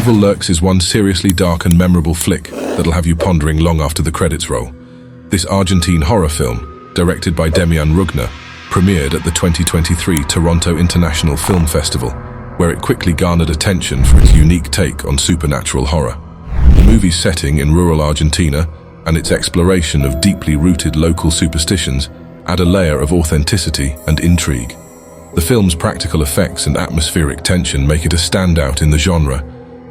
Evil Lurks is one seriously dark and memorable flick that'll have you pondering long after the credits roll. This Argentine horror film, directed by Demian Rugner, premiered at the 2023 Toronto International Film Festival, where it quickly garnered attention for its unique take on supernatural horror. The movie's setting in rural Argentina and its exploration of deeply rooted local superstitions add a layer of authenticity and intrigue. The film's practical effects and atmospheric tension make it a standout in the genre,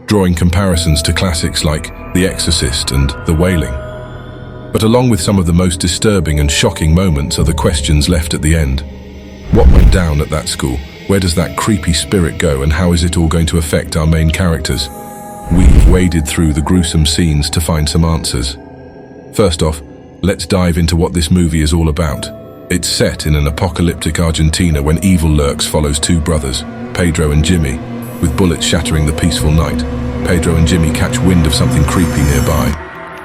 drawing comparisons to classics like The Exorcist and The Wailing. But along with some of the most disturbing and shocking moments are the questions left at the end. What went down at that school? Where does that creepy spirit go, and how is it all going to affect our main characters? We've waded through the gruesome scenes to find some answers. First off, let's dive into what this movie is all about. It's set in an apocalyptic Argentina when Evil Lurks follows two brothers, Pedro and Jimmy. With bullets shattering the peaceful night, Pedro and Jimmy catch wind of something creepy nearby.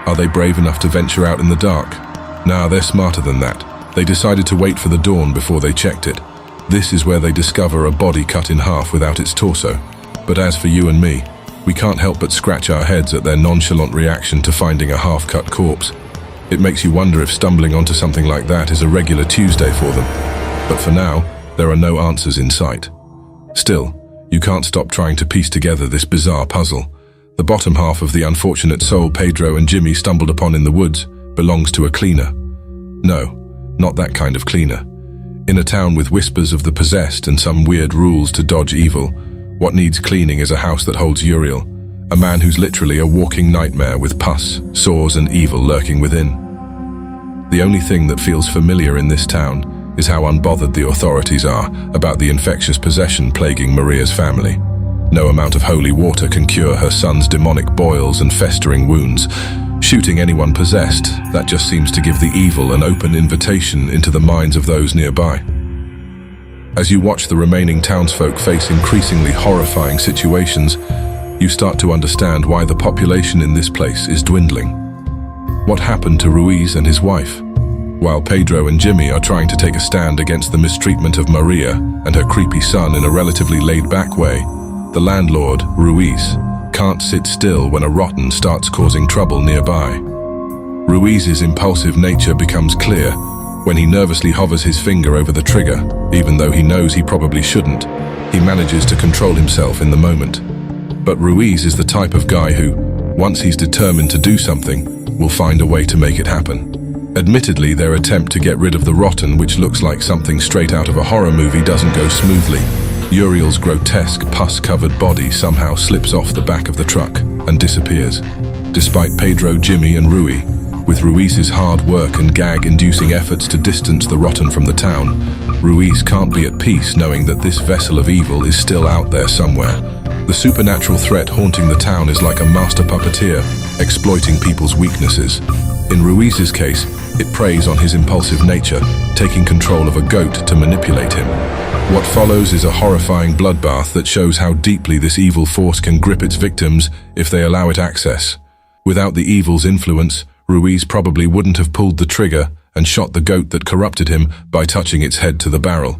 Are they brave enough to venture out in the dark? Nah, they're smarter than that. They decided to wait for the dawn before they checked it. This is where they discover a body cut in half without its torso. But as for you and me, we can't help but scratch our heads at their nonchalant reaction to finding a half-cut corpse. It makes you wonder if stumbling onto something like that is a regular Tuesday for them. But for now, there are no answers in sight. Still, you can't stop trying to piece together this bizarre puzzle. The bottom half of the unfortunate soul Pedro and Jimmy stumbled upon in the woods belongs to a cleaner. No, not that kind of cleaner. In a town with whispers of the possessed and some weird rules to dodge evil, what needs cleaning is a house that holds Uriel, a man who's literally a walking nightmare with pus, sores and evil lurking within. The only thing that feels familiar in this town is how unbothered the authorities are about the infectious possession plaguing Maria's family. No amount of holy water can cure her son's demonic boils and festering wounds. Shooting anyone possessed, that just seems to give the evil an open invitation into the minds of those nearby. As you watch the remaining townsfolk face increasingly horrifying situations, you start to understand why the population in this place is dwindling. What happened to Ruiz and his wife? While Pedro and Jimmy are trying to take a stand against the mistreatment of Maria and her creepy son in a relatively laid-back way, the landlord, Ruiz, can't sit still when a rotten starts causing trouble nearby. Ruiz's impulsive nature becomes clear when he nervously hovers his finger over the trigger, even though he knows he probably shouldn't. He manages to control himself in the moment. But Ruiz is the type of guy who, once he's determined to do something, will find a way to make it happen. Admittedly, their attempt to get rid of the rotten, which looks like something straight out of a horror movie, doesn't go smoothly. Uriel's grotesque, pus-covered body somehow slips off the back of the truck and disappears. Despite Pedro, Jimmy and Rui, with Ruiz's hard work and gag-inducing efforts to distance the rotten from the town, Ruiz can't be at peace knowing that this vessel of evil is still out there somewhere. The supernatural threat haunting the town is like a master puppeteer, exploiting people's weaknesses. In Ruiz's case, it preys on his impulsive nature, taking control of a goat to manipulate him. What follows is a horrifying bloodbath that shows how deeply this evil force can grip its victims if they allow it access. Without the evil's influence, Ruiz probably wouldn't have pulled the trigger and shot the goat that corrupted him by touching its head to the barrel.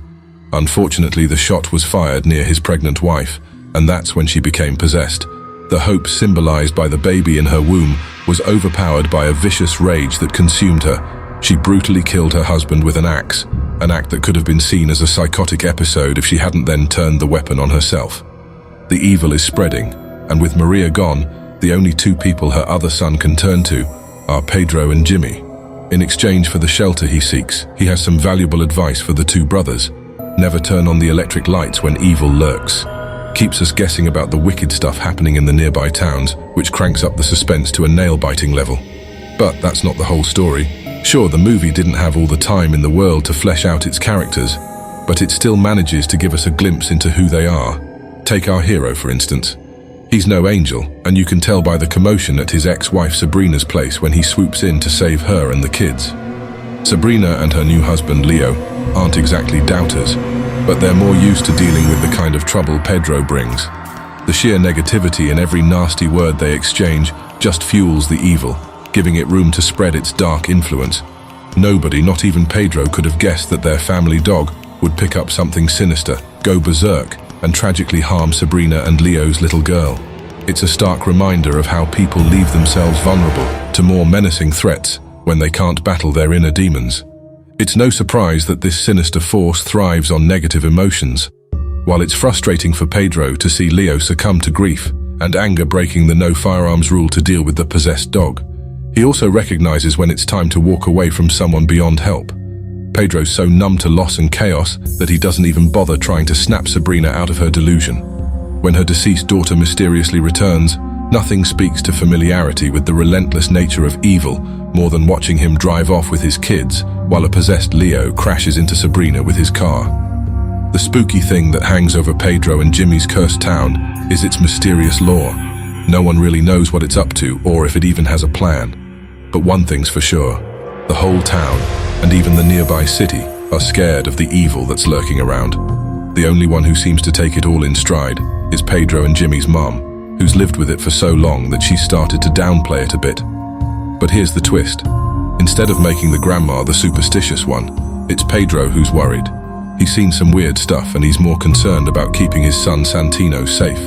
Unfortunately, the shot was fired near his pregnant wife, and that's when she became possessed. The hope symbolized by the baby in her womb was overpowered by a vicious rage that consumed her. She brutally killed her husband with an axe, an act that could have been seen as a psychotic episode if she hadn't then turned the weapon on herself. The evil is spreading, and with Maria gone, the only two people her other son can turn to are Pedro and Jimmy. In exchange for the shelter he seeks, he has some valuable advice for the two brothers. Never turn on the electric lights when evil lurks. Keeps us guessing about the wicked stuff happening in the nearby towns, which cranks up the suspense to a nail-biting level. But that's not the whole story. Sure, the movie didn't have all the time in the world to flesh out its characters, but it still manages to give us a glimpse into who they are. Take our hero, for instance. He's no angel, and you can tell by the commotion at his ex-wife Sabrina's place when he swoops in to save her and the kids. Sabrina and her new husband, Leo, aren't exactly doubters, but they're more used to dealing with the kind of trouble Pedro brings. The sheer negativity in every nasty word they exchange just fuels the evil, giving it room to spread its dark influence. Nobody, not even Pedro, could have guessed that their family dog would pick up something sinister, go berserk, and tragically harm Sabrina and Leo's little girl. It's a stark reminder of how people leave themselves vulnerable to more menacing threats when they can't battle their inner demons. It's no surprise that this sinister force thrives on negative emotions. While it's frustrating for Pedro to see Leo succumb to grief and anger breaking the no firearms rule to deal with the possessed dog, he also recognizes when it's time to walk away from someone beyond help. Pedro's so numb to loss and chaos that he doesn't even bother trying to snap Sabrina out of her delusion. When her deceased daughter mysteriously returns, nothing speaks to familiarity with the relentless nature of evil more than watching him drive off with his kids while a possessed Leo crashes into Sabrina with his car. The spooky thing that hangs over Pedro and Jimmy's cursed town is its mysterious lore. No one really knows what it's up to or if it even has a plan. But one thing's for sure, the whole town, and even the nearby city, are scared of the evil that's lurking around. The only one who seems to take it all in stride is Pedro and Jimmy's mom, who's lived with it for so long that she's started to downplay it a bit. But here's the twist. Instead of making the grandma the superstitious one, it's Pedro who's worried. He's seen some weird stuff and he's more concerned about keeping his son Santino safe.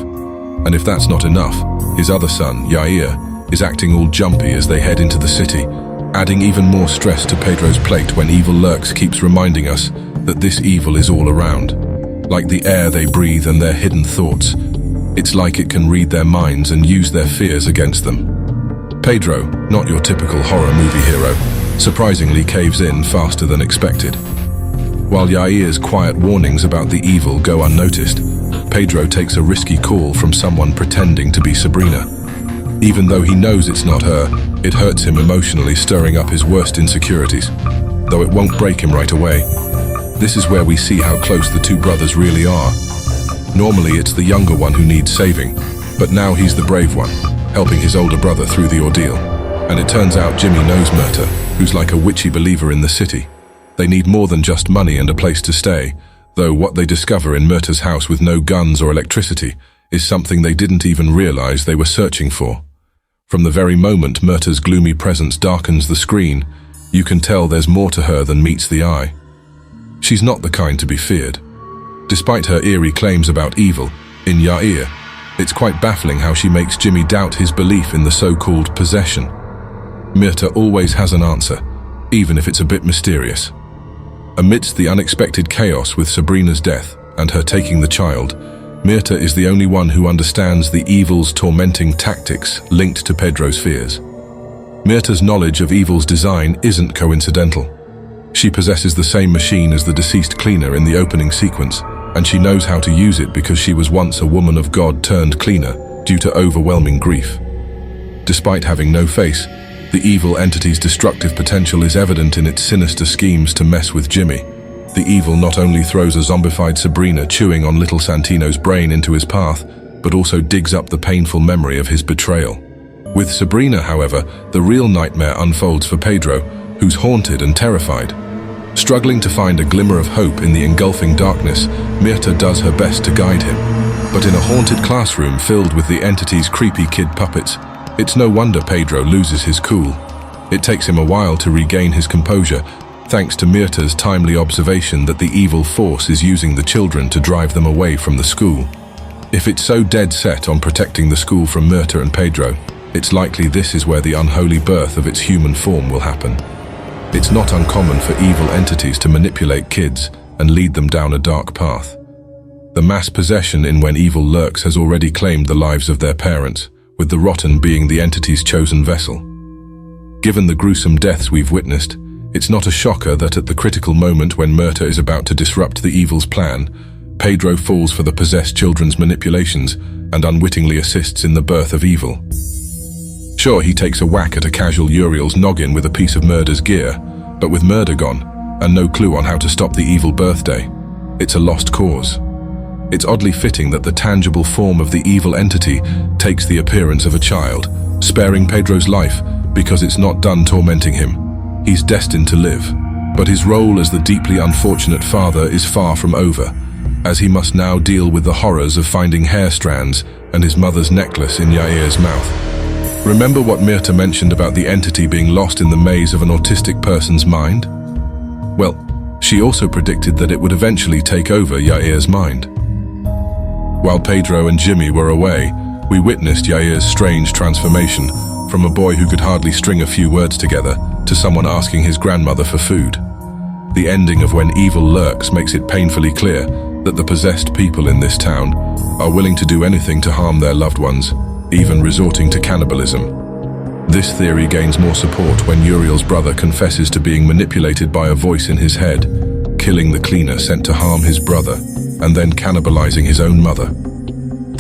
And if that's not enough, his other son, Yair, is acting all jumpy as they head into the city, adding even more stress to Pedro's plate when Evil Lurks keeps reminding us that this evil is all around. Like the air they breathe and their hidden thoughts. It's like it can read their minds and use their fears against them. Pedro, not your typical horror movie hero, surprisingly caves in faster than expected. While Yair's quiet warnings about the evil go unnoticed, Pedro takes a risky call from someone pretending to be Sabrina. Even though he knows it's not her, it hurts him emotionally, stirring up his worst insecurities, though it won't break him right away. This is where we see how close the two brothers really are. Normally it's the younger one who needs saving, but now he's the brave one, helping his older brother through the ordeal. And it turns out Jimmy knows Myrta, who's like a witchy believer in the city. They need more than just money and a place to stay, though what they discover in Myrta's house with no guns or electricity is something they didn't even realize they were searching for. From the very moment Myrta's gloomy presence darkens the screen, you can tell there's more to her than meets the eye. She's not the kind to be feared. Despite her eerie claims about evil, in Yair, it's quite baffling how she makes Jimmy doubt his belief in the so-called possession. Myrta always has an answer, even if it's a bit mysterious. Amidst the unexpected chaos with Sabrina's death and her taking the child, Myrta is the only one who understands the evil's tormenting tactics linked to Pedro's fears. Myrta's knowledge of evil's design isn't coincidental. She possesses the same machine as the deceased cleaner in the opening sequence, and she knows how to use it because she was once a woman of God turned cleaner due to overwhelming grief. Despite having no face, the evil entity's destructive potential is evident in its sinister schemes to mess with Jimmy. The evil not only throws a zombified Sabrina chewing on little Santino's brain into his path, but also digs up the painful memory of his betrayal. With Sabrina, however, the real nightmare unfolds for Pedro, who's haunted and terrified. Struggling to find a glimmer of hope in the engulfing darkness, Myrta does her best to guide him. But in a haunted classroom filled with the entity's creepy kid puppets, it's no wonder Pedro loses his cool. It takes him a while to regain his composure, thanks to Myrta's timely observation that the evil force is using the children to drive them away from the school. If it's so dead set on protecting the school from Myrta and Pedro, it's likely this is where the unholy birth of its human form will happen. It's not uncommon for evil entities to manipulate kids and lead them down a dark path. The mass possession in When Evil Lurks has already claimed the lives of their parents, with the rotten being the entity's chosen vessel. Given the gruesome deaths we've witnessed, it's not a shocker that at the critical moment when Myrta is about to disrupt the evil's plan, Pedro falls for the possessed children's manipulations and unwittingly assists in the birth of evil. Sure, he takes a whack at a casual Uriel's noggin with a piece of Murder's gear, but with Murder gone, and no clue on how to stop the evil birthday, it's a lost cause. It's oddly fitting that the tangible form of the evil entity takes the appearance of a child, sparing Pedro's life because it's not done tormenting him. He's destined to live, but his role as the deeply unfortunate father is far from over, as he must now deal with the horrors of finding hair strands and his mother's necklace in Yair's mouth. Remember what Myrta mentioned about the entity being lost in the maze of an autistic person's mind? Well, she also predicted that it would eventually take over Yair's mind. While Pedro and Jimmy were away, We witnessed Yair's strange transformation from a boy who could hardly string a few words together to someone asking his grandmother for food. The ending of When Evil Lurks makes it painfully clear that the possessed people in this town are willing to do anything to harm their loved ones, even resorting to cannibalism. This theory gains more support when Uriel's brother confesses to being manipulated by a voice in his head, killing the cleaner sent to harm his brother, and then cannibalizing his own mother.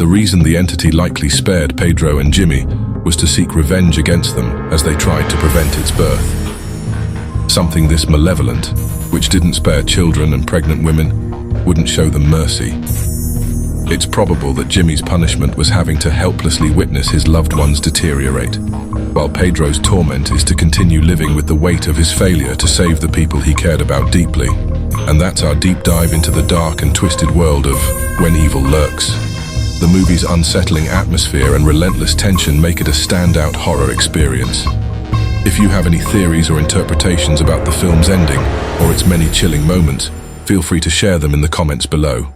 The reason the entity likely spared Pedro and Jimmy was to seek revenge against them as they tried to prevent its birth. Something this malevolent, which didn't spare children and pregnant women, wouldn't show them mercy. It's probable that Jimmy's punishment was having to helplessly witness his loved ones deteriorate, while Pedro's torment is to continue living with the weight of his failure to save the people he cared about deeply. And that's our deep dive into the dark and twisted world of When Evil Lurks. The movie's unsettling atmosphere and relentless tension make it a standout horror experience. If you have any theories or interpretations about the film's ending or its many chilling moments, feel free to share them in the comments below.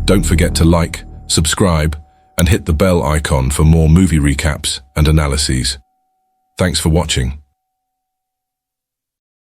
Don't forget to like, subscribe, and hit the bell icon for more movie recaps and analyses. Thanks for watching.